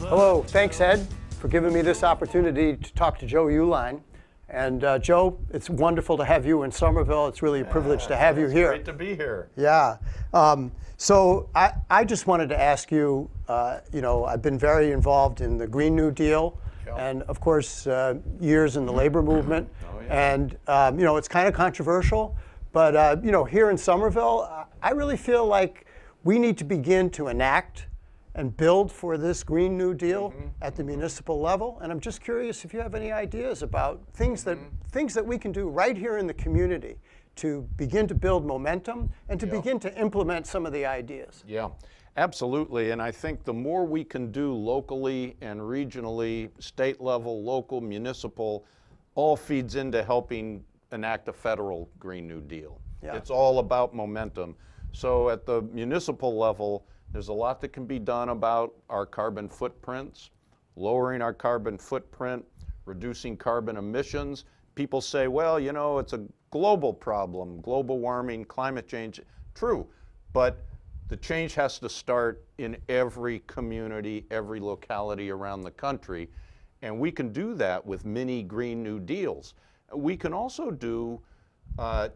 Hello, thanks Ed for giving me this opportunity to talk to Joe Uehlein. And Joe, it's wonderful to have you in Somerville. It's really a privilege to have you here. Great to be here. Yeah. So I just wanted to ask you, I've been very involved in the Green New Deal and, of course, years in the labor movement. Oh, yeah. And, it's kind of controversial. But, here in Somerville, I really feel like we need to begin to enact and build for this Green New Deal at the municipal level. And I'm just curious if you have any ideas about things that we can do right here in the community to begin to build momentum and to begin to implement some of the ideas. Yeah, absolutely. And I think the more we can do locally and regionally, state level, local, municipal, all feeds into helping enact a federal Green New Deal. Yeah. It's all about momentum. So at the municipal level, there's a lot that can be done about our carbon footprints, lowering our carbon footprint, reducing carbon emissions. People say, well, it's a global problem, global warming, climate change. True, but the change has to start in every community, every locality around the country. And we can do that with mini Green New Deals. We can also do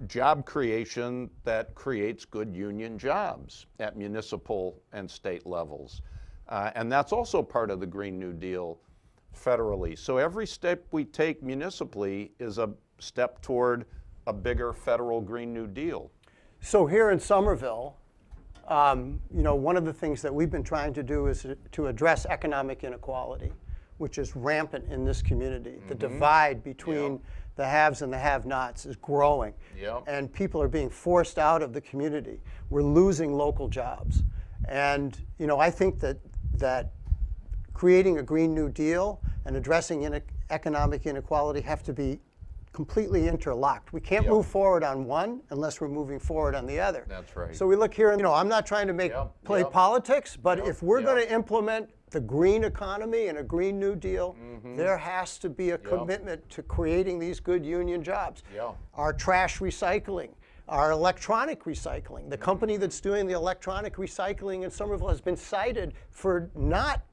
job creation that creates good union jobs at municipal and state levels. And that's also part of the Green New Deal federally. So every step we take municipally is a step toward a bigger federal Green New Deal. So here in Somerville, one of the things that we've been trying to do is to address economic inequality, which is rampant in this community. The divide between the haves and the have-nots is growing, and people are being forced out of the community. We're losing local jobs. And I think that creating a Green New Deal and addressing economic inequality have to be completely interlocked. We can't move forward on one unless we're moving forward on the other. That's right. So we look here, and I'm not trying to play politics, but if we're going to implement the green economy and a Green New Deal, there has to be a commitment to creating these good union jobs. Our trash recycling, our electronic recycling. The company that's doing the electronic recycling in Somerville has been cited for not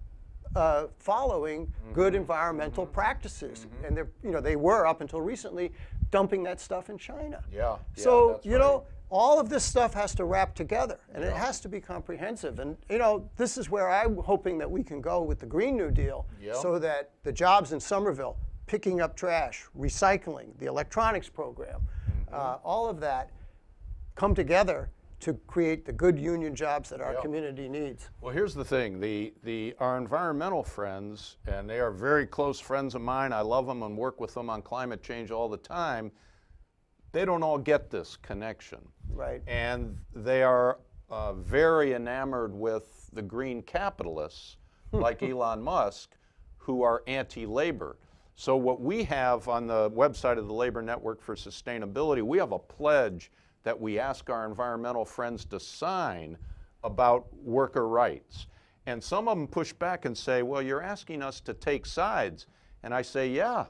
following good environmental practices. And they were, up until recently, dumping that stuff in China. So, all of this stuff has to wrap together, and it has to be comprehensive. And, this is where I'm hoping that we can go with the Green New Deal, so that the jobs in Somerville, picking up trash, recycling, the electronics program, all of that come together to create the good union jobs that our community needs. Well, here's the thing. Our environmental friends, and they are very close friends of mine, I love them and work with them on climate change all the time, they don't all get this connection. Right. And they are very enamored with the green capitalists, like Elon Musk, who are anti-labor. So what we have on the website of the Labor Network for Sustainability, we have a pledge that we ask our environmental friends to sign about worker rights. And some of them push back and say, well, you're asking us to take sides. And I say, yeah.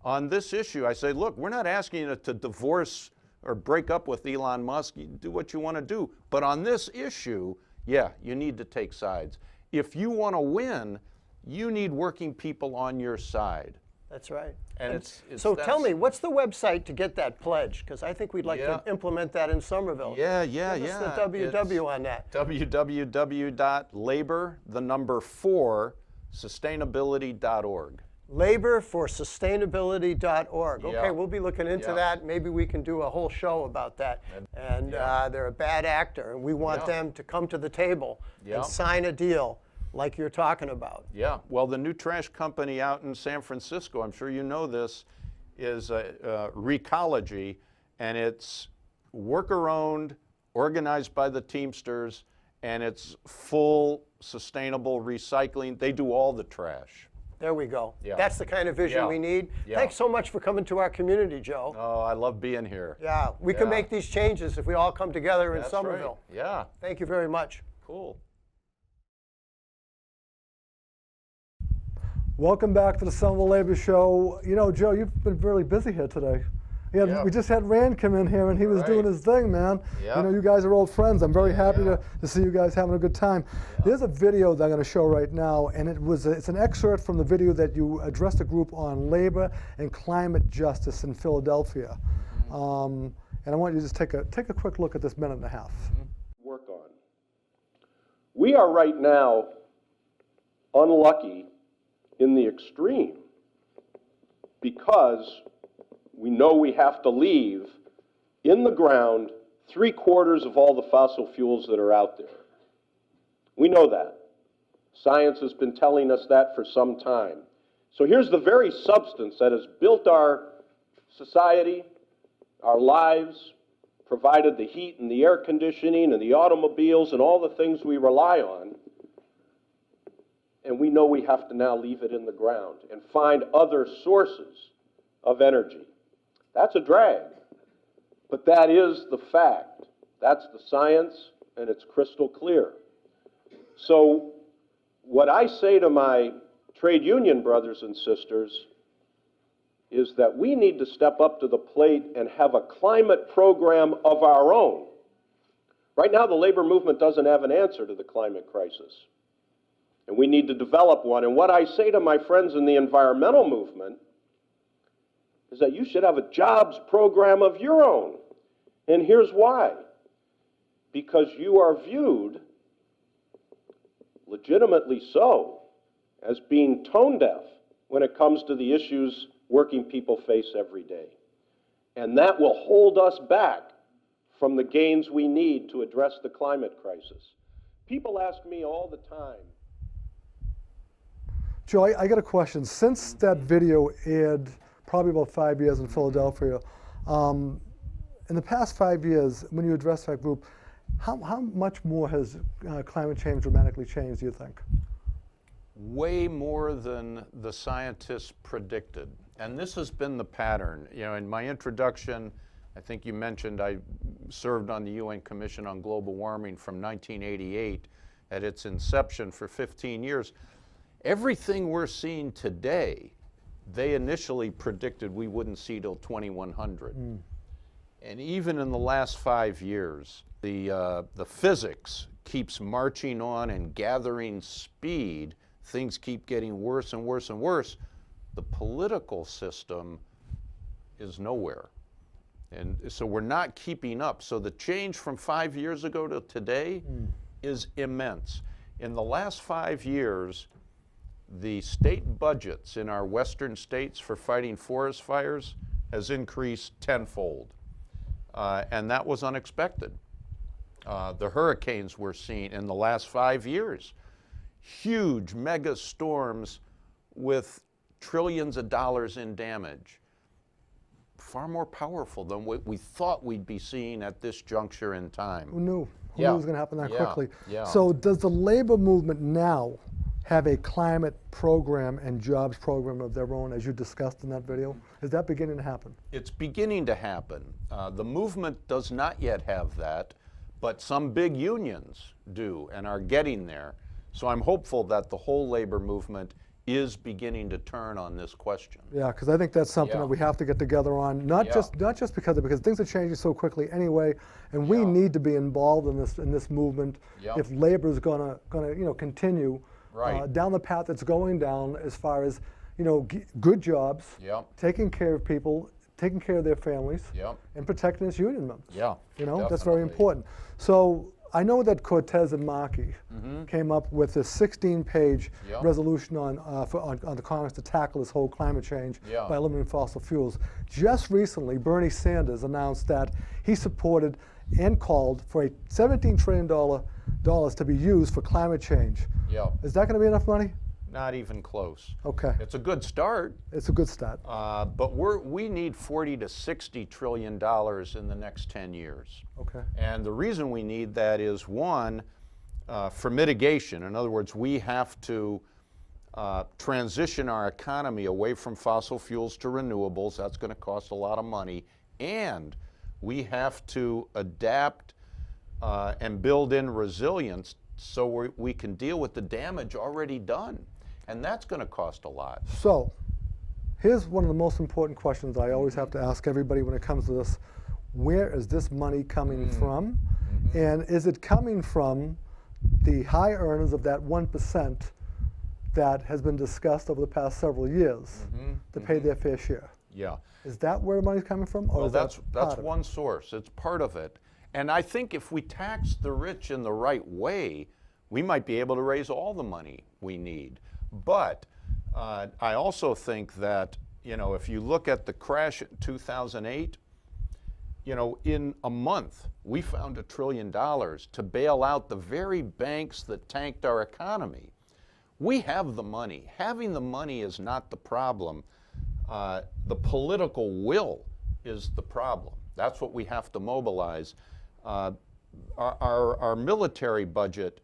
On this issue, I say, look, we're not asking you to divorce or break up with Elon Musk. You do what you want to do. But on this issue, yeah, you need to take sides. If you want to win, you need working people on your side. That's right. And so tell me, what's the website to get that pledge? Because I think we'd like to implement that in Somerville. Give us the WW on that. www.labor4sustainability.org. Laborforsustainability.org. Okay, we'll be looking into that. Maybe we can do a whole show about that. And they're a bad actor, and we want them to come to the table and sign a deal like you're talking about. Yeah, well, the new trash company out in San Francisco, I'm sure you know this, is Recology, and it's worker-owned, organized by the Teamsters, and it's full sustainable recycling. They do all the trash. There we go. That's the kind of vision we need. Thanks so much for coming to our community, Joe. Oh, I love being here. Yeah, we can make these changes if we all come together in Somerville. Right. Yeah. Thank you very much. Cool. Welcome back to the Somerville Labor Show. Joe, you've been really busy here today. We just had Rand come in here, and he was doing his thing, man. Yep. You know, you guys are old friends. I'm very happy to see you guys having a good time. There's a video that I'm going to show right now, and it's an excerpt from the video that you addressed a group on labor and climate justice in Philadelphia. And I want you to just take a quick look at this minute and a half. Work on. We are right now unlucky in the extreme because we know we have to leave in the ground 3/4 of all the fossil fuels that are out there. We know that. Science has been telling us that for some time. So here's the very substance that has built our society, our lives, provided the heat and the air conditioning and the automobiles and all the things we rely on. And we know we have to now leave it in the ground and find other sources of energy. That's a drag, but that is the fact. That's the science, and it's crystal clear. So what I say to my trade union brothers and sisters is that we need to step up to the plate and have a climate program of our own. Right now, the labor movement doesn't have an answer to the climate crisis, and we need to develop one. And what I say to my friends in the environmental movement is that you should have a jobs program of your own. And here's why. Because you are viewed, legitimately so, as being tone deaf when it comes to the issues working people face every day. And that will hold us back from the gains we need to address the climate crisis. People ask me all the time. Joe, I got a question. Since that video aired probably about 5 years in Philadelphia, in the past 5 years, when you address that group, how much more has climate change dramatically changed, do you think? Way more than the scientists predicted. And this has been the pattern. You know, in my introduction, I think you mentioned I served on the UN Commission on Global Warming from 1988 at its inception for 15 years. Everything we're seeing today, they initially predicted we wouldn't see till 2100. And even in the last 5 years, the physics keeps marching on and gathering speed. Things keep getting worse and worse and worse. The political system is nowhere. And so we're not keeping up. So the change from 5 years ago to today is immense. In the last 5 years, the state budgets in our western states for fighting forest fires has increased tenfold. And that was unexpected. The hurricanes we're seeing in the last 5 years, huge mega storms with trillions of dollars in damage, far more powerful than what we thought we'd be seeing at this juncture in time. Who knew? Who knew it was going to happen that quickly? Yeah. So does the labor movement now have a climate program and jobs program of their own, as you discussed in that video? Is that beginning to happen? It's beginning to happen. The movement does not yet have that, but some big unions do and are getting there. So I'm hopeful that the whole labor movement is beginning to turn on this question. Yeah, because I think that's something that we have to get together on. Not just because things are changing so quickly anyway, and we need to be involved in this movement if labor is gonna continue down the path it's going down as far as good jobs, taking care of people, taking care of their families, and protecting its union members. That's very important. So I know that Cortez and Markey came up with a 16-page resolution on the Congress to tackle this whole climate change by eliminating fossil fuels. Just recently, Bernie Sanders announced that he supported and called for a $17 trillion to be used for climate change. Is that going to be enough money? Not even close. Okay. It's a good start. It's a good start. But we need $40 to $60 trillion in the next 10 years. Okay. And the reason we need that is, one, for mitigation. In other words, we have to transition our economy away from fossil fuels to renewables. That's going to cost a lot of money. And we have to adapt and build in resilience so we can deal with the damage already done. And that's going to cost a lot. So, Here's one of the most important questions I always have to ask everybody when it comes to this. Where is this money coming from? And is it coming from the high earners of that 1% that has been discussed over the past several years to pay their fair share? Yeah. Is that where the money's coming from? Or Well, is that's part of it? one source. It's part of it. And I think if we tax the rich in the right way, we might be able to raise all the money we need. But I also think that, you know, if you look at the crash in 2008, you know, in a month, we found $1 trillion to bail out the very banks that tanked our economy. We have the money. Having the money is not the problem. The political will is the problem. That's what we have to mobilize. Our military budget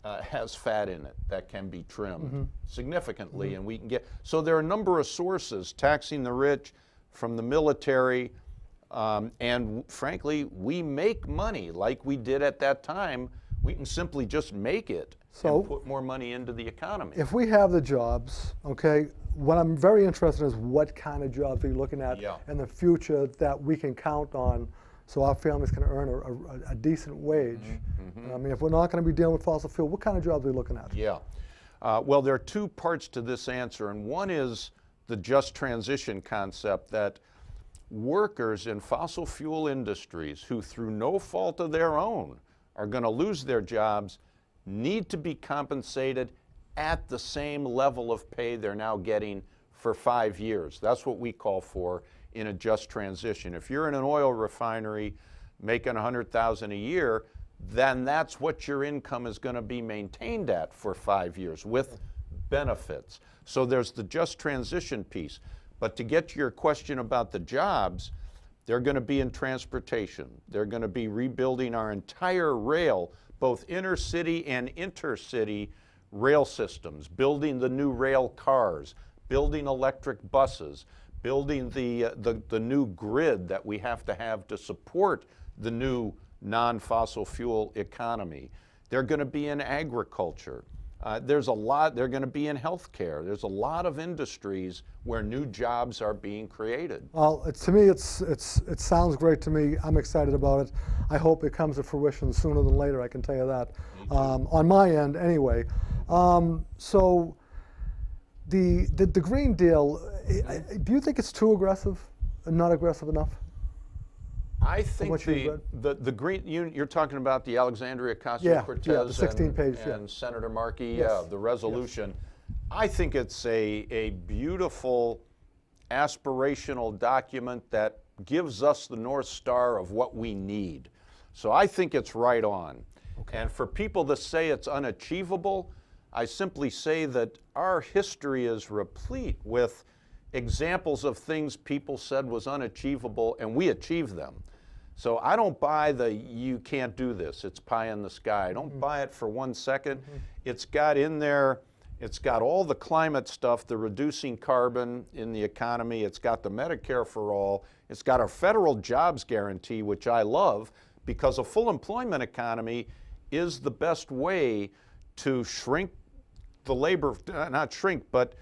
has fat in it that can be trimmed significantly, and we can get, so there are a number of sources, taxing the rich, from the military, and frankly, we make money like we did at that time. We can simply just make it and put more money into the economy. If we have the jobs, okay, what I'm very interested in is what kind of jobs are you looking at in the future that we can count on so our families can earn a decent wage. I mean, if we're not going to be dealing with fossil fuel, what kind of jobs are we looking at? Yeah. Well, there are two parts to this answer, and one is the just transition concept that workers in fossil fuel industries who, through no fault of their own, are going to lose their jobs need to be compensated at the same level of pay they're now getting for 5 years. That's what we call for in a just transition. If you're in an oil refinery making $100,000 a year, then that's what your income is going to be maintained at for 5 years with benefits. So there's the just transition piece. But to get to your question about the jobs, they're going to be in transportation. They're going to be rebuilding our entire rail, both intercity and intercity rail systems, building the new rail cars, building electric buses, building the new grid that we have to support the new non-fossil fuel economy. They're going to be in agriculture. There's a lot, they're going to be in healthcare. There's a lot of industries where new jobs are being created. Well, to me, it sounds great to me. I'm excited about it. I hope it comes to fruition sooner than later, I can tell you that. On my end, anyway. So the Green Deal, do you think it's too aggressive and not aggressive enough? I think the Green, you're talking about the Alexandria Ocasio-Cortez the 16-page, and Senator Markey, Yes. the resolution. I think it's a beautiful aspirational document that gives us the North Star of what we need. So I think it's right on. And for people that say it's unachievable, I simply say that our history is replete with examples of things people said was unachievable and we achieved them. So I don't buy the you can't do this, it's pie in the sky. I don't buy it for 1 second. It's got in there, it's got all the climate stuff, the reducing carbon in the economy, it's got the Medicare for all, it's got our federal jobs guarantee, which I love, because a full employment economy is the best way to shrink the labor, not shrink, but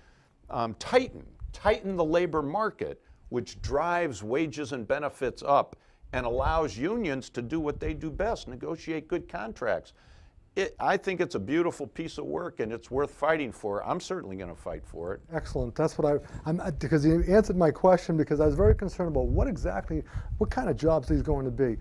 tighten the labor market, which drives wages and benefits up and allows unions to do what they do best, negotiate good contracts. I think it's a beautiful piece of work and it's worth fighting for. I'm certainly going to fight for it. Excellent. That's what because you answered my question, because I was very concerned about what kind of jobs these are going to be.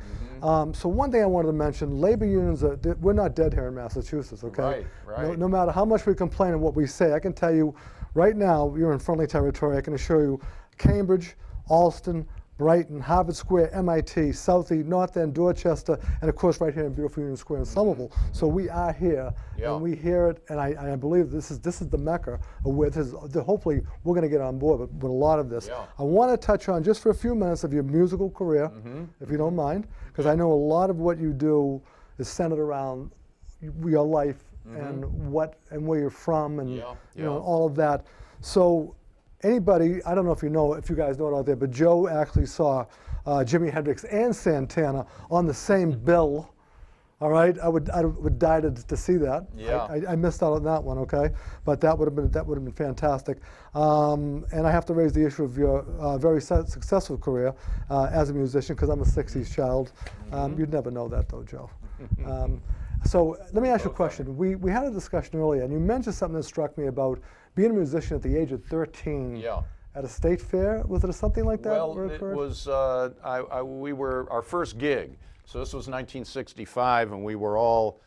So one thing I wanted to mention, labor unions, we're not dead here in Massachusetts, okay? Right. No matter how much we complain and what we say, I can tell you right now, you're in friendly territory, I can assure you, Cambridge, Alston, Brighton, Harvard Square, MIT, Southie, North End, Dorchester, and of course right here in beautiful Union Square in Somerville. So we are here, and we hear it, and I believe this is the Mecca where hopefully we're going to get on board with a lot of this. I want to touch on just for a few minutes of your musical career, if you don't mind, because I know a lot of what you do is centered around your life and where you're from, and you know, all of that. So anybody, I don't know if you guys know it out there, but Joe actually saw Jimi Hendrix and Santana on the same bill All right, I would die to see that. Yeah. I missed out on that one. Okay, but that would have been fantastic. And I have to raise the issue of your very successful career as a musician, because I'm a '60s child. You'd never know that though, Joe. So let me ask you a question. We had a discussion earlier, and you mentioned something that struck me about being a musician at the age of 13. Yeah. At a state fair, was it something like that? Well, it was. We were our first gig. So this was 1965, and we were all,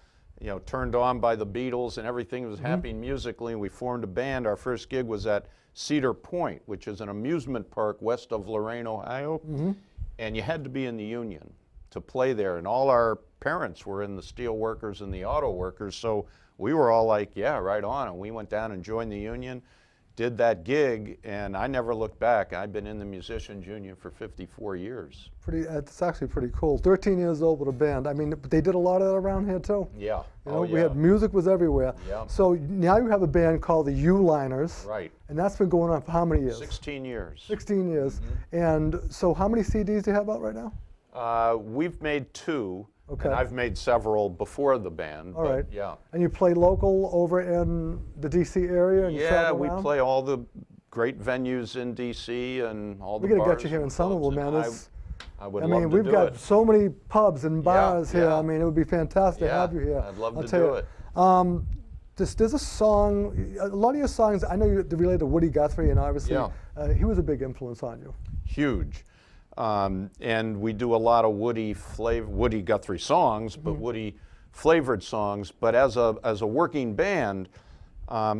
turned on by the Beatles, and everything was happening musically. And we formed a band. Our first gig was at Cedar Point, which is an amusement park west of Lorain, Ohio. And you had to be in the union to play there. And all our parents were in the steel workers and the auto workers. So we were all like, yeah, right on. And we went down and joined the union. Did that gig, and I never looked back. I've been in the musicians union for 54 years. It's actually pretty cool. 13 years old with a band. I mean, they did a lot of that around here too. Yeah. We had music was everywhere. Yeah. So now you have a band called the Uehliners. Right. And that's been going on for how many years? 16 years. 16 years. And so how many CDs do you have out right now? We've made 2. Okay. And I've made several before the band. All right. Yeah. And you play local over in the D.C. area? And you travel we around? play all the great venues in D.C. and all the We got to bars get you here in and Somerville, clubs, man. and I would I love mean, to we've do got it. so many pubs and bars here. yeah. I mean, it would be fantastic to have you here. I'd love I'll to tell do you. it. There's a song, a lot of your songs, I know you relate to Woody Guthrie, and obviously he was a big influence on you. Huge. And we do a lot of Woody Guthrie songs, but Woody flavored songs. But as a working band,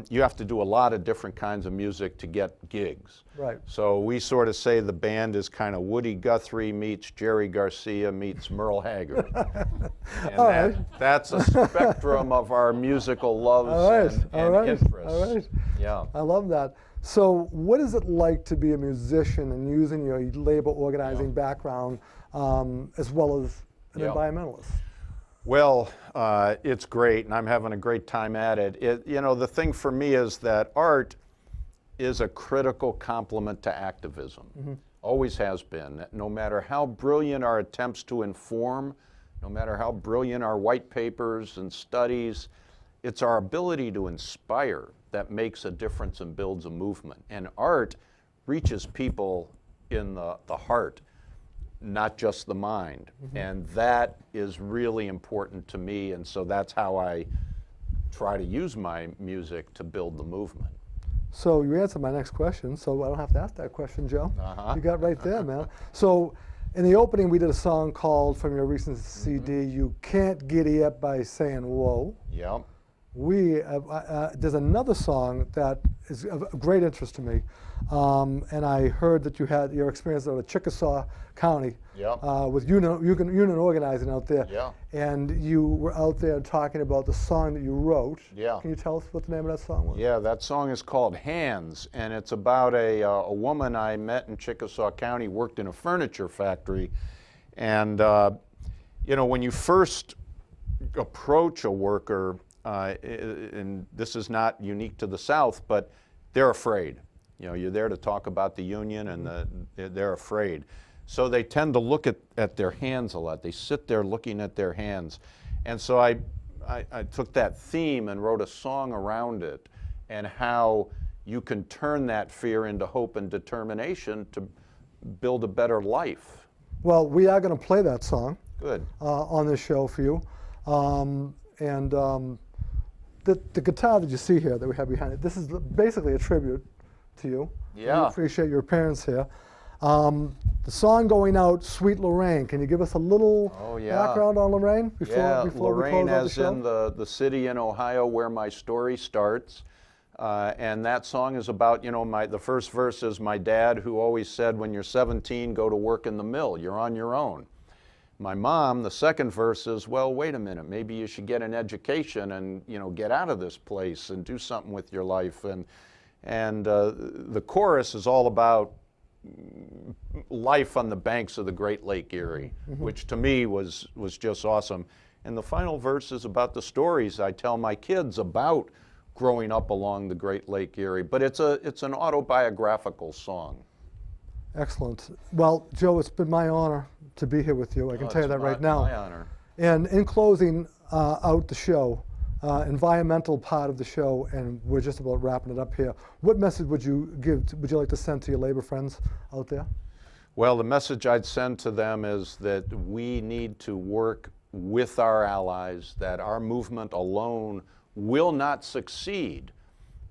you have to do a lot of different kinds of music to get gigs. Right. So we sort of say the band is kind of Woody Guthrie meets Jerry Garcia meets Merle Haggard. And that's a spectrum of our musical loves and interests. All right. Yeah. I love that. So what is it like to be a musician and using your labor organizing background as well as an environmentalist? Well, it's great, and I'm having a great time at it. The thing for me is that art is a critical complement to activism. Always has been. No matter how brilliant our attempts to inform, no matter how brilliant our white papers and studies, it's our ability to inspire that makes a difference and builds a movement. And art reaches people in the heart, not just the mind. And that is really important to me, and so that's how I try to use my music to build the movement. So you answered my next question, so I don't have to ask that question, Joe. You got right there, man. So in the opening, we did a song called, from your recent CD, You Can't Giddy Up by Saying Whoa. Yep. There's another song that is of great interest to me, and I heard that you had your experience out of Chickasaw County with union organizing out there. Yeah. And you were out there talking about the song that you wrote. Yeah. Can you tell us what the name of that song was? Yeah, that song is called Hands, and it's about a woman I met in Chickasaw County, worked in a furniture factory. And, when you first approach a worker, and this is not unique to the South, but they're afraid. You're there to talk about the union, and they're afraid. So they tend to look at their hands a lot. They sit there looking at their hands. And so I took that theme and wrote a song around it, and how you can turn that fear into hope and determination to build a better life. Well, we are going to play that song. Good. On this show for you. The guitar that you see here that we have behind it, this is basically a tribute to you. Yeah. We appreciate your appearance here. The song going out, Sweet Lorraine. Can you give us a little background on Lorraine before we Lorraine, close out the as show? in the city in Ohio where my story starts. And that song is about, the first verse is my dad, who always said, when you're 17, go to work in the mill. You're on your own. My mom, the second verse is, well, wait a minute, maybe you should get an education and, get out of this place and do something with your life. And the chorus is all about life on the banks of the Great Lake Erie, which to me was just awesome. And the final verse is about the stories I tell my kids about growing up along the Great Lake Erie. But it's an autobiographical song. Excellent. Well, Joe, it's been my honor to be here with you. I can tell you that right now. My honor. And in closing out the show, environmental part of the show, and we're just about wrapping it up here, what message would you like to send to your labor friends out there? Well, the message I'd send to them is that we need to work with our allies, that our movement alone will not succeed.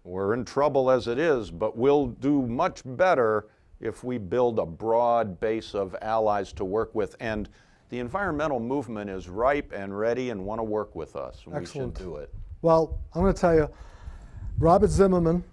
We're in trouble as it is, but we'll do much better if we build a broad base of allies to work with. And the environmental movement is ripe and ready and want to work with us. Excellent. We should do it. Well, I'm going to tell you, Robert Zimmerman,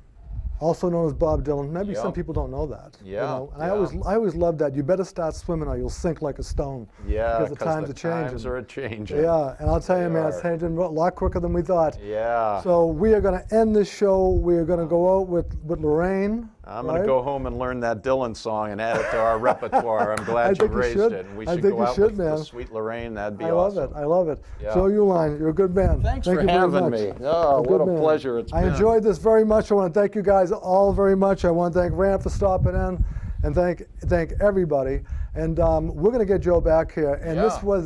also known as Bob Dylan. Maybe some people don't know that. Yeah. You know? And I always love that. You better start swimming or you'll sink like a stone. Yeah, because the times are changing. Yeah, and I'll tell you, man, it's changing a lot quicker than we thought. Yeah. So we are going to end this show. We are going to go out with Lorraine. I'm going to go home and learn that Dylan song and add it to our repertoire. I'm glad you raised it. And we should go out with the Sweet Lorraine. That'd be awesome. I love it. Yeah. Joe Uehlein, you're a good man. Thanks Thank for you very having much. me. Oh, what a pleasure it's been. I enjoyed this very much. I want to thank you guys all very much. I want to thank Ram for stopping in, and thank everybody. And we're going to get Joe back here. And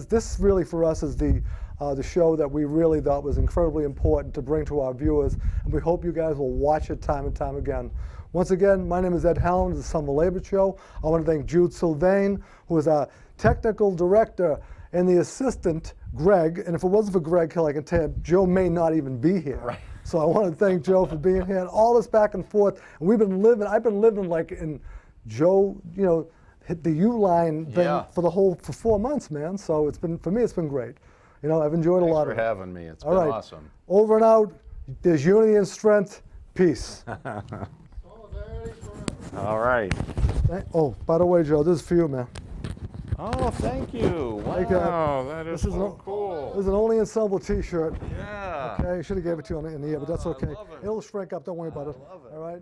this really for us is the show that we really thought was incredibly important to bring to our viewers. And we hope you guys will watch it time and time again. Once again, my name is Ed Helms, the Somerville Labor Show. I want to thank Jude Sylvain, who is our technical director, and the assistant, Greg. And if it wasn't for Greg Hill, I can tell you, Joe may not even be here. Right. So I want to thank Joe for being here and all this back and forth. And I've been living like in Joe, hit the Uehlein thing for 4 months, man. So for me, it's been great. I've enjoyed a lot of it. Thanks for having me. It's been awesome. Over and out. There's unity and strength. Peace. All right. Oh, by the way, Joe, this is for you, man. Oh, thank you. Wow, that is so cool. This is an Only Ensemble T-shirt. Yeah. Okay, I should have gave it to you in the air, but that's okay. I love it. It'll shrink up. Don't worry about it. I love it. All right.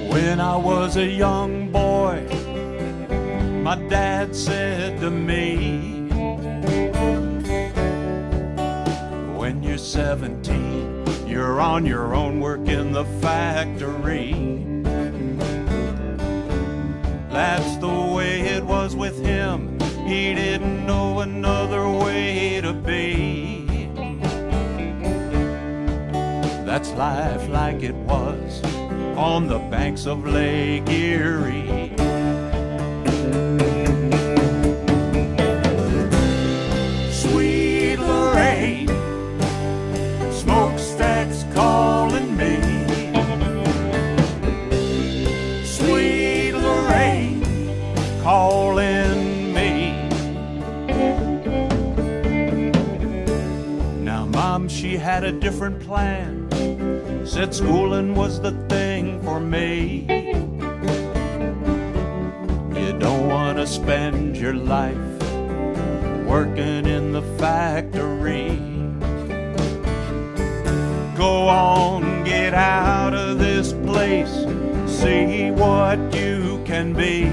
When I was a young boy, my dad said to me, when you're 17, you're on your own, work in the factory. That's the way it was with him. He didn't know another way to be. That's life like it was on the banks of Lake Erie. Sweet Lorraine, smokestacks calling me. Sweet Lorraine, calling me. Now Mom, she had a different plan. Said schooling was the thing for me. You don't want to spend your life working in the factory. Go on, get out of this place, see what you can be.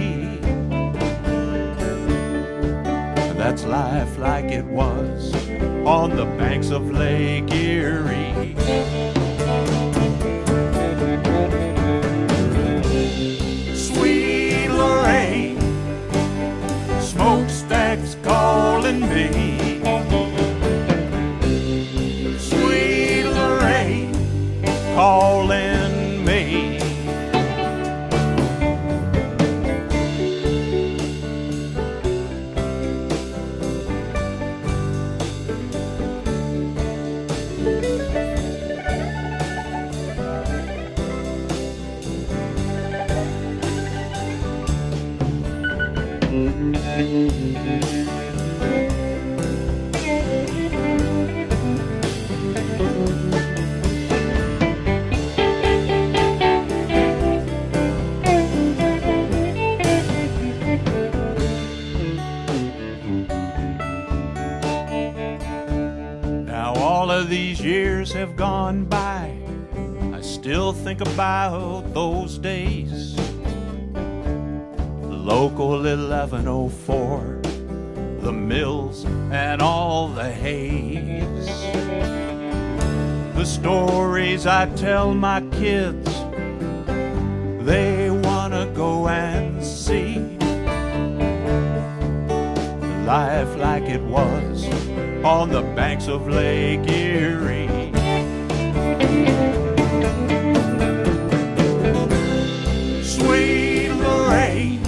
That's life like it was on the banks of Lake Erie. Sweet Lorraine, smokestacks calling me. Sweet Lorraine, calling me. Now all of these years have gone by, I still think about those days. Local 1104, the mills and all the haze. The stories I tell my kids, they wanna go and see life like it was on the banks of Lake Erie. Sweet Lorraine,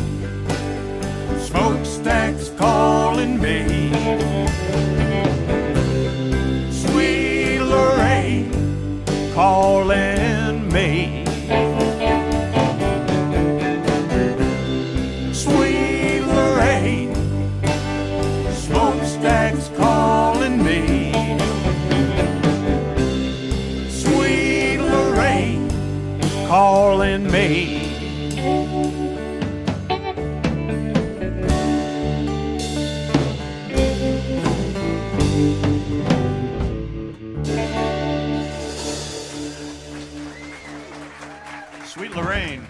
smokestacks calling me. Sweet Lorraine, calling me. Sweet Lorraine, smokestacks calling me. Sweet Lorraine, calling me. Sweet Lorraine.